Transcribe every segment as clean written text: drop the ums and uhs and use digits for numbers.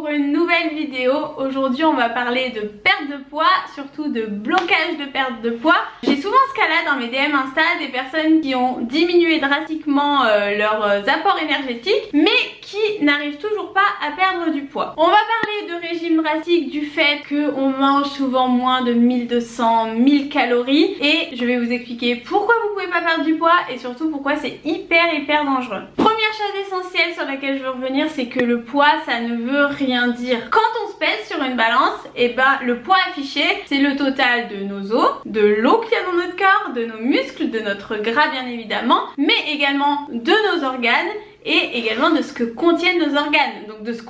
pour une nouvelle vidéo. Aujourd'hui on va parler de perte de poids, surtout de blocage de perte de poids. J'ai souvent ce cas là dans mes DM Insta, des personnes qui ont diminué drastiquement leurs apports énergétiques mais qui n'arrivent toujours pas à perdre du poids. On va parler de régime drastique, du fait qu'on mange souvent moins de 1200-1000 calories et je vais vous expliquer pourquoi vous pouvez pas perdre du poids et surtout pourquoi c'est hyper dangereux. Première chose essentielle sur laquelle je veux revenir, c'est que le poids ça ne veut rien dire. Quand on se pèse sur une balance, et ben le poids affiché c'est le total de nos os, de l'eau qu'il y a dans notre corps, de nos muscles, de notre gras bien évidemment, mais également de nos organes et également de ce que contiennent nos organes, donc de ce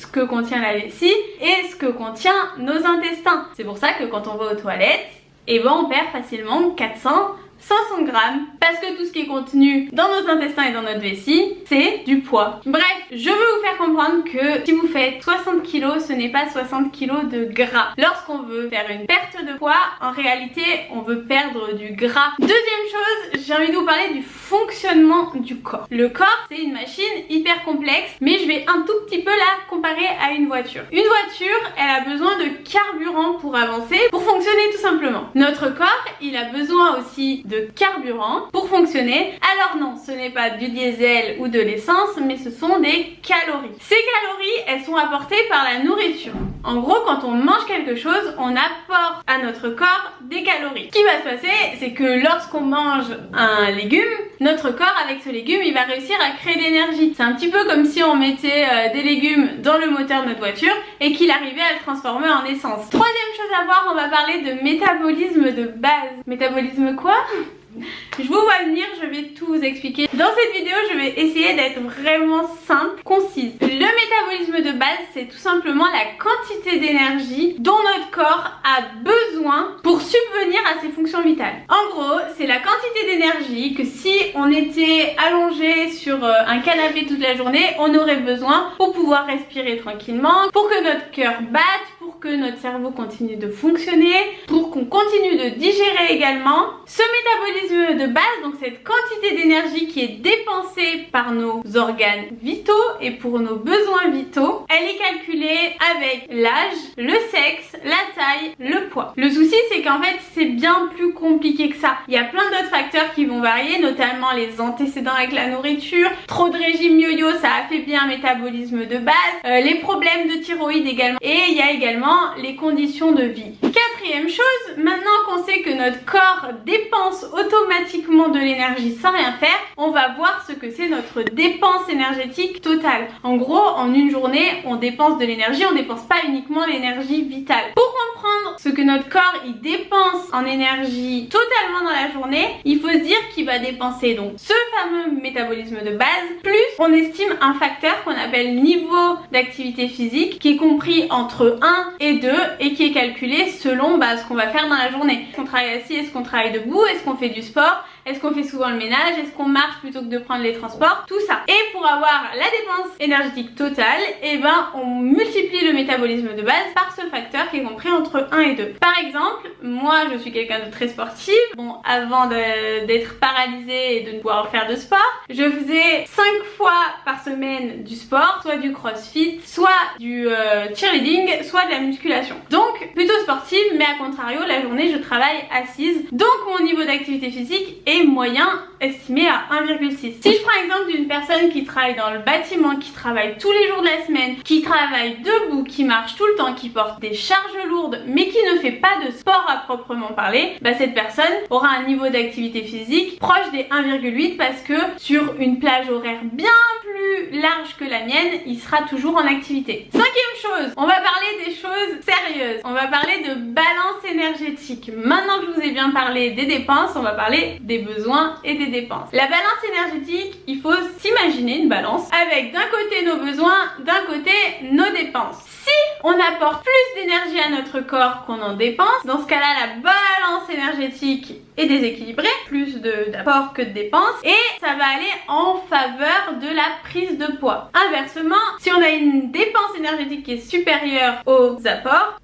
que contient la vessie et ce que contient nos intestins. C'est pour ça que quand on va aux toilettes, et ben on perd facilement 400-500 grammes parce que tout ce qui est contenu dans nos intestins et dans notre vessie, c'est du poids. Bref, je veux vous faire comprendre que si vous faites 60 kg, ce n'est pas 60 kg de gras. Lorsqu'on veut faire une perte de poids, en réalité, on veut perdre du gras. Deuxième chose, j'ai envie de vous parler du fonctionnement du corps. Le corps, c'est une machine hyper complexe, mais je vais un tout petit peu la comparer à une voiture. Une voiture, elle a besoin de carburant pour avancer, pour fonctionner tout simplement. Notre corps, il a besoin aussi de carburant pour fonctionner. Alors non, ce n'est pas du diesel ou de l'essence, mais ce sont des calories. Ces calories, elles sont apportées par la nourriture. En gros, quand on mange quelque chose, on apporte à notre corps des calories. Ce qui va se passer, c'est que lorsqu'on mange un légume, notre corps avec ce légume, il va réussir à créer de l'énergie. C'est un petit peu comme si on mettait des légumes dans le moteur de notre voiture et qu'il arrivait à le transformer en essence. Troisième chose à voir, on va parler de métabolisme de base. Métabolisme quoi ? Je vous vois venir, je vais tout vous expliquer. Dans cette vidéo, je vais essayer d'être vraiment simple, concise. Le métabolisme de base, c'est tout simplement la quantité d'énergie dont notre corps a besoin pour subvenir à ses fonctions vitales. En gros, c'est la quantité d'énergie que si on était allongé sur un canapé toute la journée, on aurait besoin pour pouvoir respirer tranquillement, pour que notre cœur batte, pour que notre cerveau continue de fonctionner, pour qu'on continue de digérer également. Ce métabolisme de base, donc cette quantité d'énergie qui est dépensée par nos organes vitaux et pour nos besoins vitaux, elle est calculée avec l'âge, le sexe, la taille, le poids. Le souci c'est qu'en fait c'est bien plus compliqué que ça. Il y a plein d'autres facteurs qui vont varier, notamment les antécédents avec la nourriture, trop de régime yo-yo ça affaiblit un métabolisme de base, les problèmes de thyroïde également, et il y a également les conditions de vie. Quatrième chose, maintenant qu'on sait que notre corps dépense automatiquement de l'énergie sans rien faire, on va voir ce que c'est notre dépense énergétique totale. En gros, en une journée, on dépense de l'énergie, on dépense pas uniquement l'énergie vitale. Pour comprendre ce que notre corps il dépense en énergie totalement dans la journée, il faut se dire qu'il va dépenser donc ce fameux métabolisme de base, plus on estime un facteur qu'on appelle niveau d'activité physique, qui est compris entre 1 et 2 et qui est calculé selon ce qu'on va faire dans la journée. Est-ce qu'on travaille assis, est-ce qu'on travaille debout, est-ce qu'on fait du sport, est-ce qu'on fait souvent le ménage, est-ce qu'on marche plutôt que de prendre les transports, tout ça. Et pour avoir la dépense énergétique totale, on multiplie le métabolisme de base par ce facteur qui est compris entre 1 et 2. Par exemple, moi je suis quelqu'un de très sportif. Bon, avant d'être paralysée et de ne pouvoir faire de sport, je faisais 5 fois par semaine du sport, soit du crossfit, soit du cheerleading, soit de la musculation. Donc plutôt sportive, mais à contrario, la journée je travaille assise. Donc mon niveau d'activité physique est moyen, estimé à 1,6. Si je prends l'exemple d'une personne qui travaille dans le bâtiment, qui travaille tous les jours de la semaine, qui travaille debout, qui marche tout le temps, qui porte des charges lourdes, mais qui ne fait pas de sport à proprement parler, cette personne aura un niveau d'activité physique proche des 1,8 parce que sur une plage horaire bien plus large que la mienne, il sera toujours en activité. Cinquième chose, on va parler des choses sérieuses. On va parler de balance énergétique. Maintenant que je vous ai bien parlé des dépenses, on va parler des besoins et des dépenses. La balance énergétique, il faut s'imaginer une balance avec d'un côté nos besoins, d'un côté nos dépenses. Si on apporte plus d'énergie à notre corps qu'on en dépense, dans ce cas-là, la balance énergétique est déséquilibrée, plus d'apport que de dépenses, et ça va aller en faveur de la prise de poids. Inversement, si on a une dépense énergétique qui est supérieure aux apports,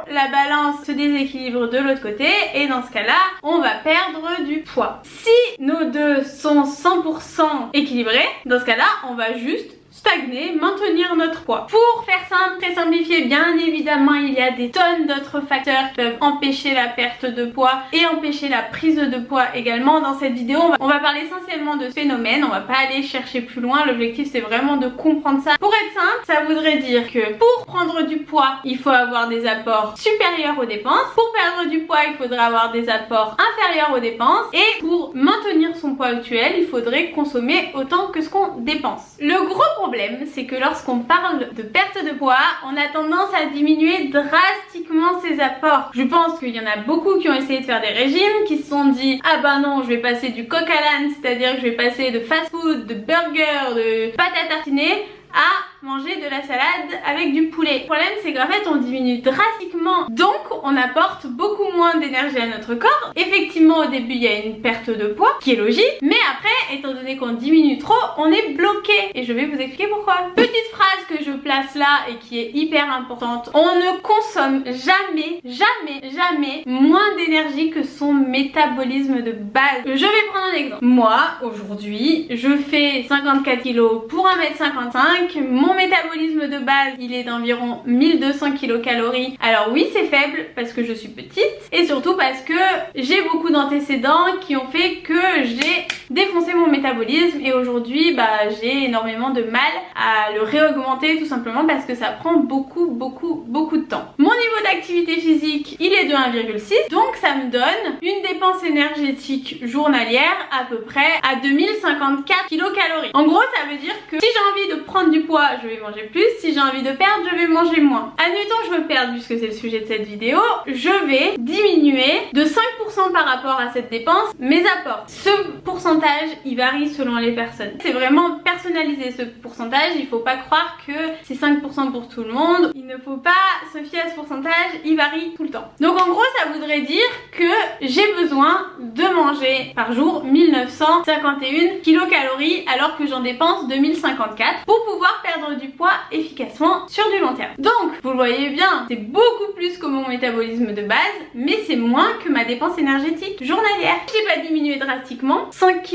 la balance se déséquilibre de l'autre côté et dans ce cas-là, on va perdre du poids. Si nos deux sont 100% équilibrés, dans ce cas-là, on va juste stagner, maintenir notre poids. Pour faire simple, très simplifié, bien évidemment il y a des tonnes d'autres facteurs qui peuvent empêcher la perte de poids et empêcher la prise de poids également. Dans cette vidéo on va parler essentiellement de ce phénomène, on va pas aller chercher plus loin, l'objectif c'est vraiment de comprendre ça. Pour être simple, ça voudrait dire que pour prendre du poids il faut avoir des apports supérieurs aux dépenses, pour perdre du poids il faudrait avoir des apports inférieurs aux dépenses, et pour maintenir son poids actuel il faudrait consommer autant que ce qu'on dépense. Le gros problème c'est que lorsqu'on parle de perte de poids, on a tendance à diminuer drastiquement ses apports. Je pense qu'il y en a beaucoup qui ont essayé de faire des régimes, qui se sont dit ah bah non je vais passer du coq à l'âne, c'est-à-dire que je vais passer de fast food, de burger, de pâte à tartiner à manger de la salade avec du poulet. Le problème c'est qu'en fait on diminue drastiquement, donc on apporte beaucoup moins d'énergie à notre corps. Effectivement au début il y a une perte de poids qui est logique, mais après étant donné qu'on diminue trop on est bloqué et je vais vous expliquer pourquoi. Petite phrase que je place là et qui est hyper importante, on ne consomme jamais moins d'énergie que son métabolisme de base. Je vais prendre un exemple. Moi aujourd'hui je fais 54 kg pour 1m55, mon métabolisme de base il est d'environ 1200 kcal. Alors oui c'est faible parce que je suis petite et surtout parce que j'ai beaucoup d'antécédents qui ont fait que j'ai défoncé mon métabolisme et aujourd'hui bah j'ai énormément de mal à le réaugmenter, tout simplement parce que ça prend beaucoup de temps. Mon niveau d'activité physique il est de 1,6, donc ça me donne une dépense énergétique journalière à peu près à 2054 kcal. En gros ça veut dire que si j'ai envie de prendre du poids je vais manger plus, si j'ai envie de perdre je vais manger moins. Admettons je veux perdre, puisque c'est le sujet de cette vidéo, je vais diminuer de 5% par rapport à cette dépense mes apports. Ce pourcentage il varie selon les personnes, c'est vraiment personnalisé ce pourcentage, il faut pas croire que c'est 5% pour tout le monde, il ne faut pas se fier à ce pourcentage, il varie tout le temps. Donc en gros ça voudrait dire que j'ai besoin de manger par jour 1951 kcal alors que j'en dépense 2054 pour pouvoir perdre du poids efficacement sur du long terme. Donc vous le voyez bien, c'est beaucoup plus que mon métabolisme de base, mais c'est moins que ma dépense énergétique journalière. J'ai pas diminué drastiquement, 5 kcal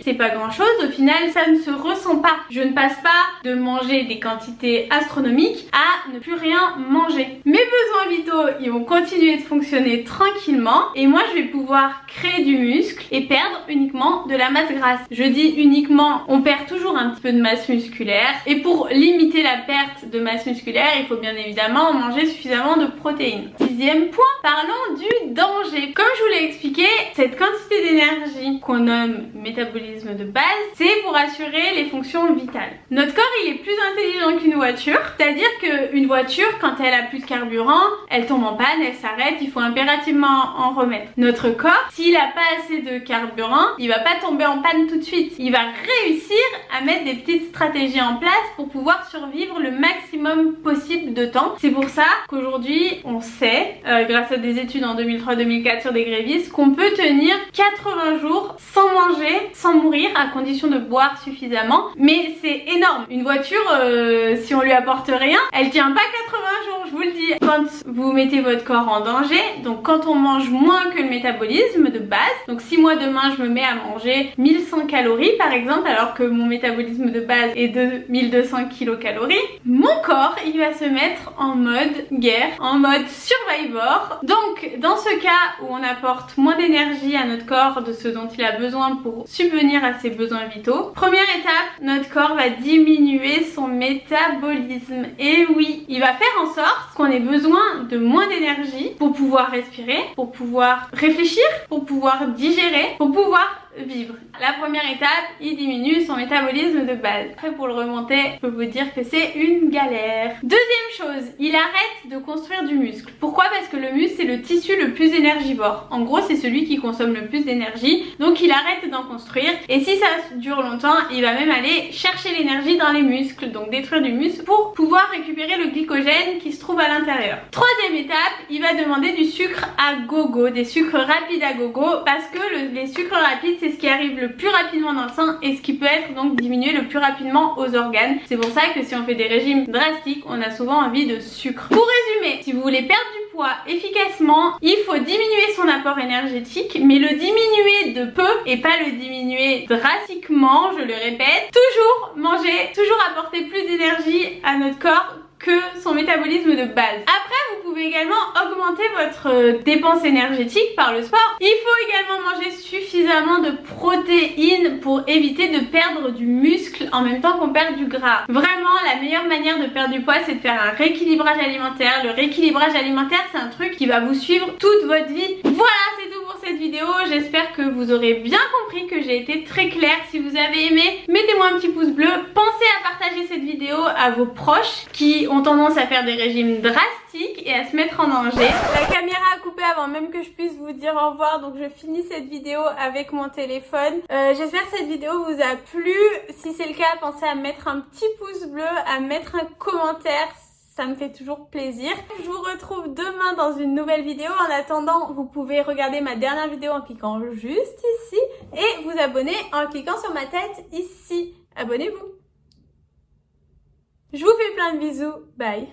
c'est pas grand chose, au final ça ne se ressent pas. Je ne passe pas de manger des quantités astronomiques à ne plus rien manger. Mes besoins vitaux ils vont continuer de fonctionner tranquillement et moi je vais pouvoir créer du muscle et perdre uniquement de la masse grasse. Je dis uniquement, on perd toujours un petit peu de masse musculaire et pour limiter la perte de masse musculaire il faut bien évidemment manger suffisamment de protéines. Sixième point, parlons du danger. Comme je vous l'ai expliqué, cette quantité d'énergie qu'on nomme métabolisme de base, c'est pour assurer les fonctions vitales. Notre corps il est plus intelligent qu'une voiture, c'est-à-dire qu'une voiture quand elle a plus de carburant, elle tombe en panne, elle s'arrête, il faut impérativement en remettre. Notre corps, s'il a pas assez de carburant, il va pas tomber en panne tout de suite, il va réussir à mettre des petites stratégies en place pour pouvoir survivre le maximum possible de temps. C'est pour ça qu'aujourd'hui on sait, grâce à des études en 2003-2004 sur des grévistes, qu'on peut tenir 80 jours sans manger, sans mourir, à condition de boire suffisamment. Mais c'est énorme. Une voiture, si on lui apporte rien, elle tient pas 80 jours, je vous le dis. Quand vous mettez votre corps en danger, donc quand on mange moins que le métabolisme de base, donc si moi demain je me mets à manger 1100 calories par exemple, alors que mon métabolisme de base est de 1200 kcal, mon corps il va se mettre en mode guerre, en mode survivor. Donc dans ce cas où on apporte moins d'énergie à notre corps de ce dont il a besoin pour subvenir à ses besoins vitaux, première étape, notre corps va diminuer son métabolisme. Et oui, il va faire en sorte qu'on ait besoin de moins d'énergie pour pouvoir respirer, pour pouvoir réfléchir, pour pouvoir digérer, pour pouvoir vivre. La première étape, il diminue son métabolisme de base. Après pour le remonter, je peux vous dire que c'est une galère. Deuxième chose, il arrête de construire du muscle. Pourquoi? Parce que le muscle c'est le tissu le plus énergivore. En gros c'est celui qui consomme le plus d'énergie, donc il arrête d'en construire et si ça dure longtemps, il va même aller chercher l'énergie dans les muscles, donc détruire du muscle pour pouvoir récupérer le glycogène qui se trouve à l'intérieur. Troisième étape, il va demander du sucre à gogo, des sucres rapides à gogo, parce que les sucres rapides c'est ce qui arrive le plus rapidement dans le sang et ce qui peut être donc diminué le plus rapidement aux organes. C'est pour ça que si on fait des régimes drastiques, on a souvent envie de sucre. Pour résumer, si vous voulez perdre du poids efficacement, il faut diminuer son apport énergétique, mais le diminuer de peu et pas le diminuer drastiquement, je le répète. Toujours manger, toujours apporter plus d'énergie à notre corps que son métabolisme de base. Après, vous pouvez également augmenter votre dépense énergétique par le sport. Il faut également manger suffisamment de protéines pour éviter de perdre du muscle en même temps qu'on perd du gras. Vraiment, la meilleure manière de perdre du poids, c'est de faire un rééquilibrage alimentaire. Le rééquilibrage alimentaire, c'est un truc qui va vous suivre toute votre vie. Voilà, c'est tout pour cette vidéo. J'espère que vous aurez bien compris, que j'ai été très claire. Si vous avez aimé, mettez-moi un petit pouce bleu. Pensez à partager cette vidéo à vos proches qui ont tendance à faire des régimes drastiques et à se mettre en danger. La caméra a coupé avant même que je puisse vous dire au revoir, donc je finis cette vidéo avec mon téléphone. J'espère que cette vidéo vous a plu. Si c'est le cas, pensez à mettre un petit pouce bleu, à mettre un commentaire. Ça me fait toujours plaisir. Je vous retrouve demain dans une nouvelle vidéo. En attendant, vous pouvez regarder ma dernière vidéo en cliquant juste ici et vous abonner en cliquant sur ma tête ici. Abonnez-vous. Je vous fais plein de bisous. Bye.